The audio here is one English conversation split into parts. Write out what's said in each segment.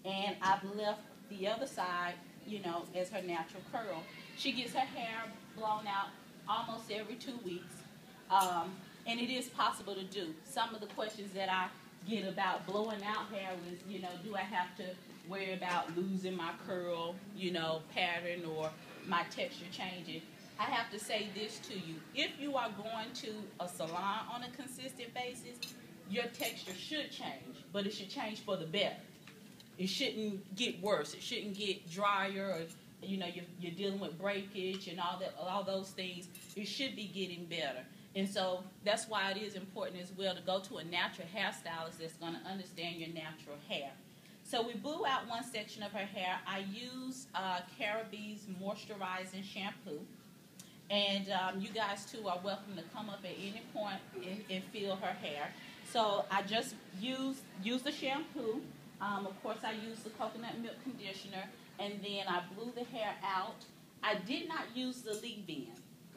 and I've left the other side, you know, as her natural curl. She gets her hair blown out almost every 2 weeks, and it is possible to do. Some of the questions that I get about blowing out hair was, you know, do I have to worry about losing my curl, you know, pattern or my texture changing? I have to say this to you. If you are going to a salon on a consistent basis, your texture should change, but it should change for the better. It shouldn't get worse. It shouldn't get drier, or you know, you're dealing with breakage and all those things. It should be getting better. And so that's why it is important as well to go to a natural hairstylist that's going to understand your natural hair. So we blew out one section of her hair. I used CeraVe's moisturizing shampoo. And you guys, too, are welcome to come up at any point and feel her hair. So I just used the shampoo. Of course, I used the coconut milk conditioner, and then I blew the hair out. I did not use the leave-in,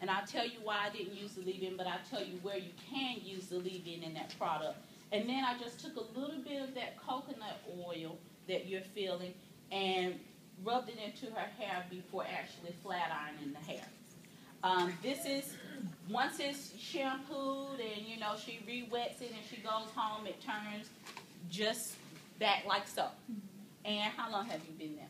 and I'll tell you why I didn't use the leave-in, but I'll tell you where you can use the leave-in in that product. And then I just took a little bit of that coconut oil that you're feeling and rubbed it into her hair before actually flat ironing the hair. This is, once it's shampooed and, you know, she re-wets it and she goes home, it turns just back like so. And how long have you been there?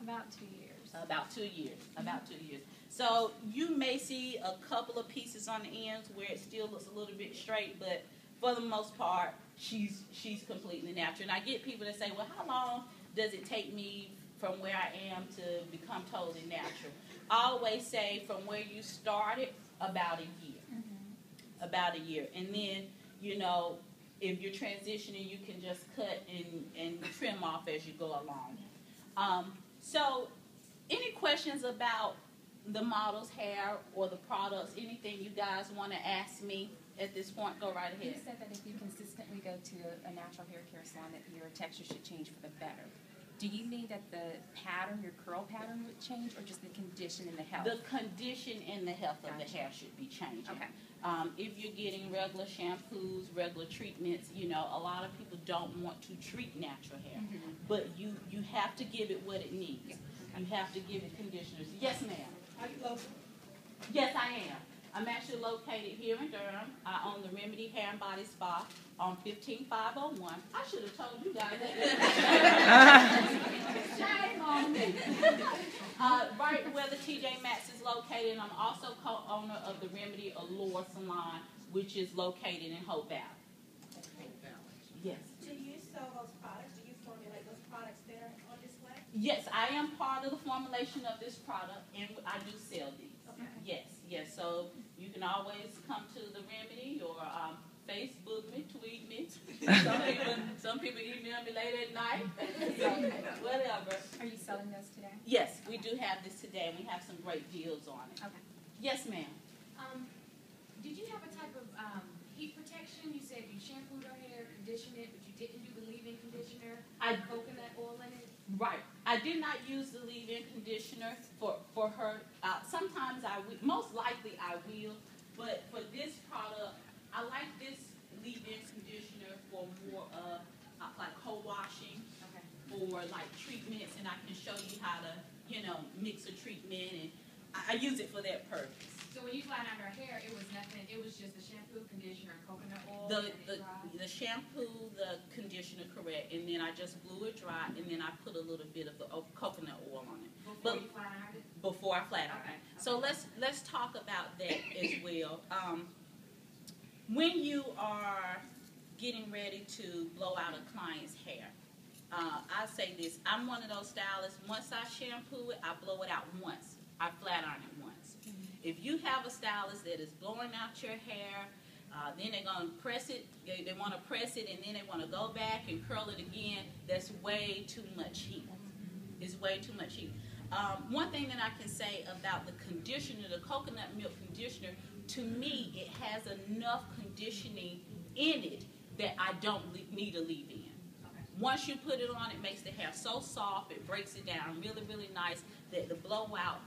About 2 years. About 2 years. About 2 years. So you may see a couple of pieces on the ends where it still looks a little bit straight, but for the most part, she's completely natural. And I get people that say, well, how long does it take me from where I am to become totally natural? I always say from where you started, about a year. Mm-hmm. About a year. And then, you know, if you're transitioning, you can just cut and trim off as you go along. So any questions about the model's hair or the products, anything you guys want to ask me at this point, go right ahead. You said that if you consistently go to a natural hair care salon, that your texture should change for the better. Do you mean that the pattern, your curl pattern would change, or just the condition and the health? The condition and the health of the hair should be changing. Okay. If you're getting regular shampoos, regular treatments, you know, a lot of people don't want to treat natural hair. Mm-hmm. But you have to give it what it needs. Yeah. Okay. You have to give it conditioners. Yes, ma'am. Are you local? Yes, I am. I'm actually located here in Durham. I own the Remedy Hair and Body Spa on 15501. I should have told you guys that. Shame on me. Right where the TJ Maxx is located, and I'm also co-owner of the Remedy Allure Salon, which is located in Hope Valley. Yes. Do you sell those products? Do you formulate those products that are on display? Yes, I am part of the formulation of this product, and I do sell these. Okay. Yes. So you can always come to the Remedy or Facebook me, tweet me. Some people email me late at night. So, whatever. Are you selling those today? Yes, we do have this today, and we have some great deals on it. Okay. Yes, ma'am. Did you have a type of heat protection? You said you shampooed her hair, conditioned it, but you didn't do the leave-in conditioner, coconut oil in it? Right. I did not use the leave-in conditioner for her. Sometimes I will. Most likely I will. But for this product, I like this leave-in conditioner for more like co-washing, okay, or like treatments, and I can show you how to, you know, mix a treatment, and I use it for that purpose. So when you flat ironed her hair, it was nothing. It was just the shampoo, conditioner, and coconut oil. The shampoo, the conditioner, correct, and then I just blew it dry, and then I put a little bit of the coconut oil on it. Before you flat ironed it? Before I flat ironed it. Okay. So let's talk about that as well. When you are getting ready to blow out a client's hair, I say this: I'm one of those stylists. Once I shampoo it, I blow it out once. I flat iron it once. Mm-hmm. If you have a stylist that is blowing out your hair, then they're going to press it. They want to press it, and then they want to go back and curl it again. That's way too much heat. It's way too much heat. One thing that I can say about the conditioner, the coconut milk conditioner, to me, it has enough conditioning in it that I don't need a leave-in. Okay. Once you put it on, it makes the hair so soft, it breaks it down really, really nice, that the blowout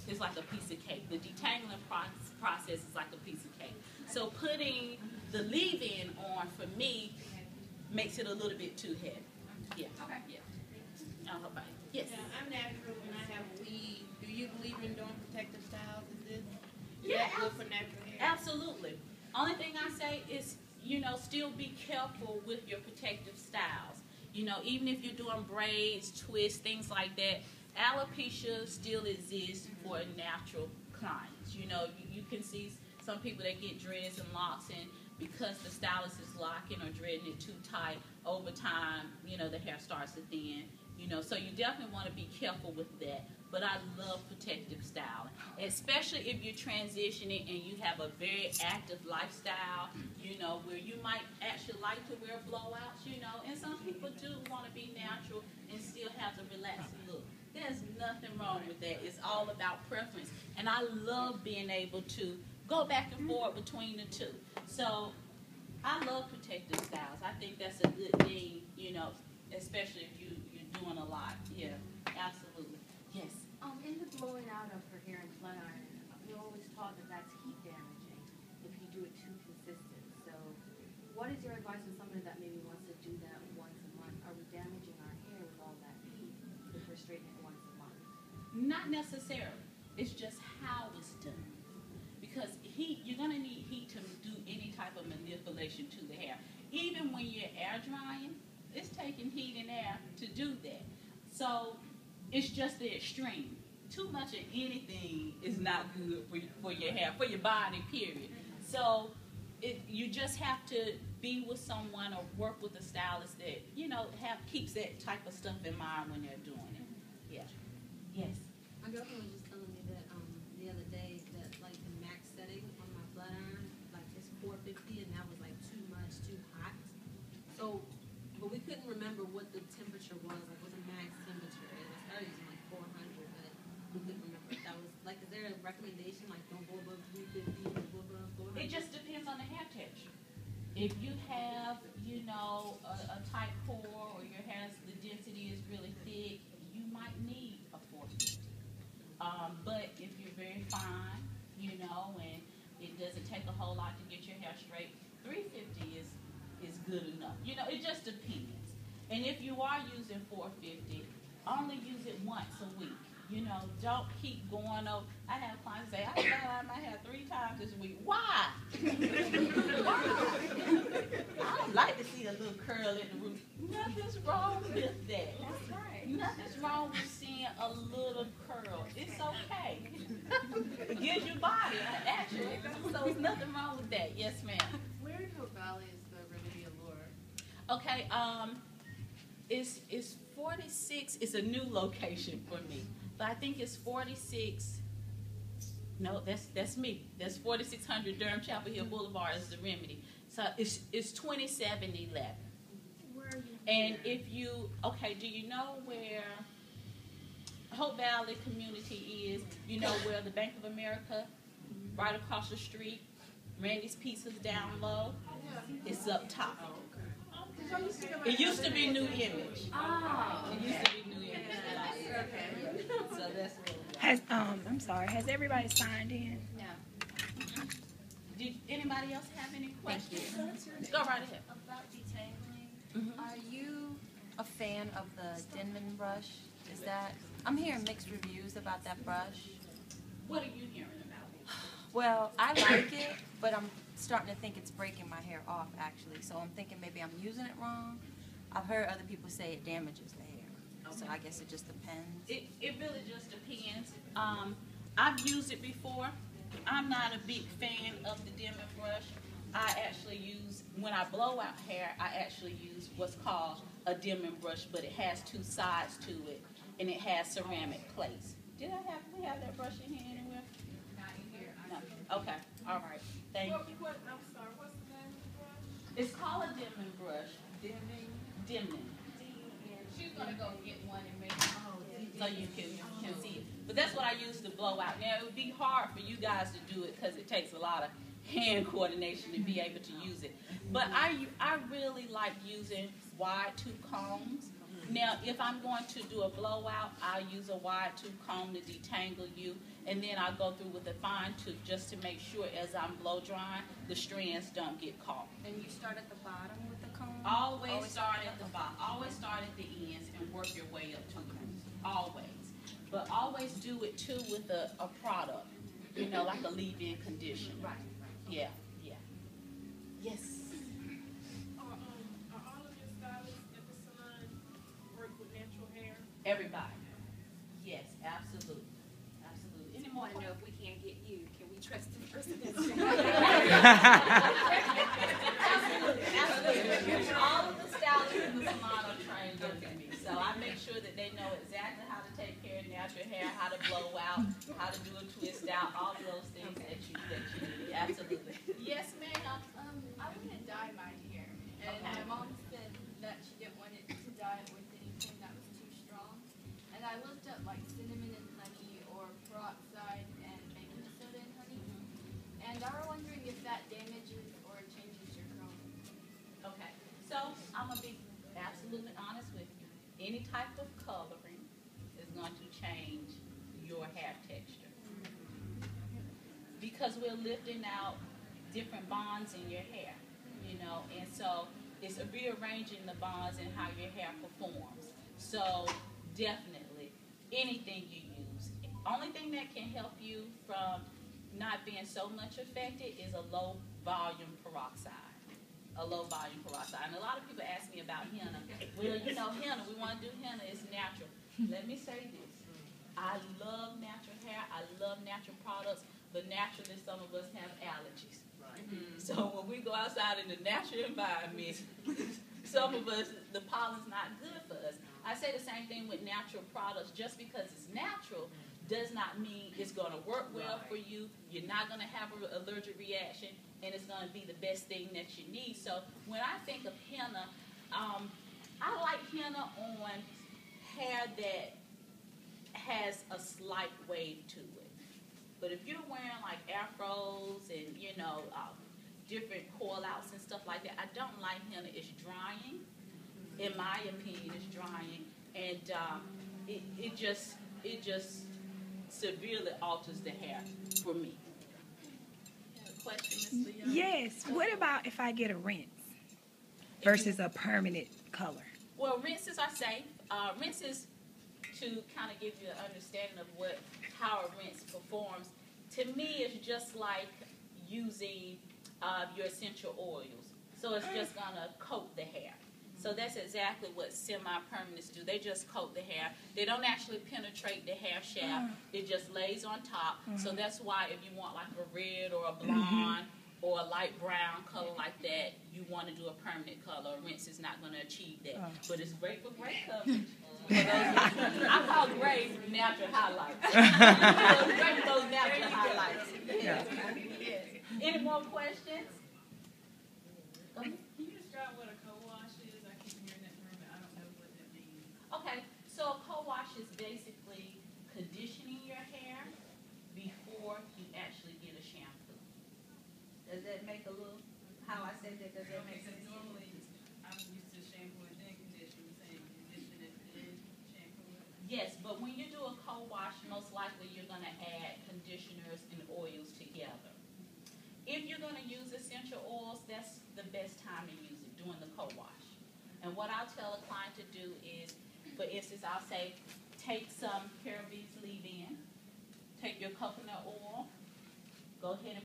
is like a piece of cake. The detangling process is like a piece of cake. So putting the leave-in on, for me, makes it a little bit too heavy. Yeah. Okay. Yeah. Yes. Yeah, I'm natural when I have weave. Do you believe in doing protective styles? Is Yeah, that good for natural hair? Absolutely. Only thing I say is, still be careful with your protective styles. Even if you're doing braids, twists, things like that, alopecia still exists for natural clients. You can see some people that get dreads and locks, and because the stylist is locking or dreading it too tight, over time, the hair starts to thin. So you definitely want to be careful with that. But I love protective styling, especially if you're transitioning and you have a very active lifestyle, where you might actually like to wear blowouts, and some people do want to be natural and still have the relaxing look. There's nothing wrong with that. It's all about preference. And I love being able to go back and forth between the two. So I love protective styles. I think that's a good thing, especially if you're doing a lot. Yeah, absolutely. Yes. In the blowing out of her hair and flat iron, we're always taught that that's heat damaging if you do it too consistent. So what is your advice on somebody that maybe wants to do that once a month? Are we damaging our hair with all that heat if we're straightening it once a month? Not necessarily. It's just how it's done. Because heat, you're going to need heat to do any type of manipulation to the hair. Even when you're air drying, it's taking heat and air to do that. So it's just the extreme. Too much of anything is not good for your hair, for your body, period. So you just have to be with someone or work with a stylist that, keeps that type of stuff in mind when they're doing it. Yeah. Yes. My girlfriend was just telling me that the other day that like the max setting on my flat iron, like it's 450, and that was like too much, too hot. So, but we couldn't remember what the temperature was. Like, what the max temperature is. I started using like 400, but we couldn't remember. That was like, is there a recommendation like don't go above 350, don't go above 400? It just depends on the hair texture. If you have, a tight core or your hair's the density is really thick, you might need a 450. But if you're very fine, and it doesn't take a whole lot to get your hair straight, 350 is good enough. It just depends. And if you are using 450, only use it once a week. Don't keep going over. I have clients say, I got out my hair 3 times this week. Why? Why? I don't like to see a little curl in the root. Nothing's wrong with that. That's right. Nothing's wrong with seeing a little curl. It's okay. It gives your body actually. So there's nothing wrong with that. Yes, ma'am. Where in Hope Valley is the Remedy Allure? Okay, it's 46. It's a new location for me, but I think it's 46. No, that's me. That's 4600 Durham Chapel Hill Boulevard is the Remedy. So it's 2711. Where are you? And if you do you know where Hope Valley Community is? Where the Bank of America, right across the street, Randy's Pizza's down low. It's up top. It used to be New Image. Oh. It used to be New Image. Okay. So that's what Has everybody signed in? No. Did anybody else have any questions? Thank Go right ahead. About detangling, Mhm. are you a fan of the Denman brush? Is that, I'm hearing mixed reviews about that brush. What are you hearing about it? Well, I like it, but I'm starting to think it's breaking my hair off actually. So I'm thinking maybe I'm using it wrong. I've heard other people say it damages the hair. So I guess it just depends. It really just depends. I've used it before. I'm not a big fan of the Denman brush. I actually use, when I blow out hair, I actually use what's called a Denman brush, but it has 2 sides to it, and it has ceramic plates. We have that brush in here anywhere? Not in here. No. Okay. All right. Thank you. I'm sorry, what's the name of the brush? It's called a Denman brush. Denman. She's gonna go get one and make So you can see it. But that's what I use to blow out. Now, it would be hard for you guys to do it because it takes a lot of hand coordination to be able to use it. But I really like using wide tooth combs. Now, if I'm going to do a blowout, I'll use a wide tooth comb to detangle you, and then I'll go through with a fine tooth just to make sure as I'm blow drying, the strands don't get caught. And you start at the bottom with the comb? Always start at the bottom. Always start at the ends and work your way up to the roots. Always. But always do it too with a product. You know, like a leave-in conditioner. Right. Yeah. Yes. Are all of your stylists at the salon work with natural hair? Everybody. Yes, absolutely. Absolutely. Any I more want to know questions? if we can't get you, can we trust the person that's Absolutely. All of the stylists in the salon are trained under me. So I make sure that they know exactly how to take care of natural hair, how to blow out, how to do a twist out, all of those things that you need. Absolutely. Yes, ma'am. I want to dye my hair, and my mom said that she didn't want it to dye with anything that was too strong. And I looked up like cinnamon and honey or peroxide and baking soda and honey. And I was wondering if that damages or changes your curl. Okay. So I'm gonna be absolutely honest with you. Any type of coloring is going to change your hair texture because we're lifting out different bonds in your hair, you know, and so it's rearranging the bonds and how your hair performs. So definitely, anything you use. Only thing that can help you from not being so much affected is a low volume peroxide. A low volume peroxide. And a lot of people ask me about henna. Well, you know, henna, we want to do henna, it's natural. Let me say this. I love natural hair, I love natural products, but naturally some of us have allergies. So when we go outside in the natural environment, some of us, the pollen's not good for us. I say the same thing with natural products. Just because it's natural does not mean it's going to work well for you. You're not going to have an allergic reaction, and it's going to be the best thing that you need. So when I think of henna, I like henna on hair that has a slight wave to it. But if you're wearing like afros and, you know, different coil outs and stuff like that, I don't like henna. It's drying. In my opinion, it's drying. And it just severely alters the hair for me. Question, Ms. Leon? Yes. What about if I get a rinse versus a permanent color? Well, rinses are safe. Rinses, to kind of give you an understanding of how a rinse performs, to me it's just like using your essential oils. So it's just going to coat the hair. So that's exactly what semi-permanents do. They just coat the hair. They don't actually penetrate the hair shaft. It just lays on top. So that's why if you want like a red or a blonde or a light brown color like that, you want to do a permanent color. A rinse is not going to achieve that. But it's great for gray coverage. I call gray natural highlights. So it's great for those natural highlights. Yes. Any more questions? Can you describe what a co-wash is? I keep hearing that term, but I don't know what that means. Okay, so a co-wash is basically conditioning your hair before you actually get a shampoo. Does that make a little, how I said that, does that make sense? Normally, I'm used to shampoo and then condition. You're saying condition and then shampoo? Yes, but when you do a co-wash, most likely you're going to add conditioners and oils together. If you're going to use essential oils, that's the best time to use it, during the co-wash. And what I'll tell a client to do is, for instance, I'll say, take some CeraVe's leave-in, take your coconut oil, go ahead and